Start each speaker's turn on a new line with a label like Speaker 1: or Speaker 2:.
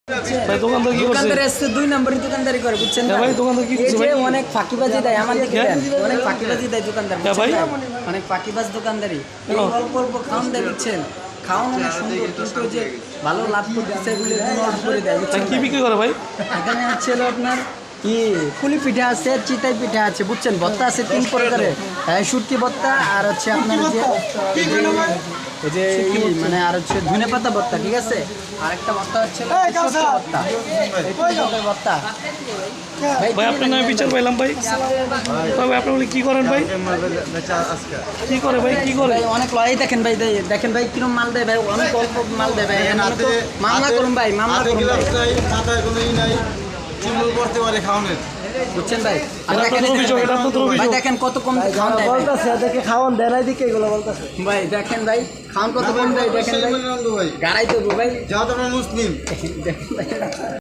Speaker 1: ভাই দোকানদার কি করছে?
Speaker 2: দোকানদার এসে 2 নম্বরই দোকানদারি করে, বুঝছেন না
Speaker 1: ভাই দোকানদার কি করছে ভাই?
Speaker 2: অনেক ফাঁকিবাজি দেয় আমার দিকে, অনেক ফাঁকিবাজি দেয় দোকানদার,
Speaker 1: ভাই
Speaker 2: অনেক ফাঁকিবাজ দোকানদারি, অল্প অল্প খাওয়ান দেয়, বুঝছেন? খাওয়ান অনেক সুন্দর, কিন্তু যে ভালো লাভ করতেছে এগুলো অল্প করে দেয়, বুঝছেন?
Speaker 1: কি বিক্রি করে ভাই?
Speaker 2: এখানে আছে আপনার কি পুলি পিঠা আছে, চিতাই পিঠা আছে, বুঝছেন? ভর্তা আছে 3 প্রকারের, শুটকি ভর্তা, আর হচ্ছে আপনার যে মানে আর হচ্ছে ধনে পাতা ভর্তা, ঠিক আছে? আর একটা ভর্তা হচ্ছে ভর্তা, ভর্তা।
Speaker 1: ভাই আপনার নামে বিচার পাইলাম ভাই। তবে আপনি বলে কি করেন ভাই? কি করে ভাই, কি করে?
Speaker 2: অনেক লড়াই দেখেন ভাই, দেখেন ভাই কিরম মাল দেয় ভাই, অনেক অল্প মাল দেয় ভাই। মামলা করুন ভাই, মামলা করুন ভাই,
Speaker 3: করতে পারে খাওয়ানোর,
Speaker 2: বুঝছেন ভাই?
Speaker 1: ভাই
Speaker 2: দেখেন কত কম খাওয়ান দেয়
Speaker 3: দেখে খাওয়ান দেয় না দিকে এগুলো বলতেছে
Speaker 2: ভাই, দেখেন ভাই খাওয়ান কত কম দেয়, দেখেন ভাই, গাড়াই দেবো ভাই,
Speaker 3: যেহেতু আমরা মুসলিম।
Speaker 2: দেখেন ভাই।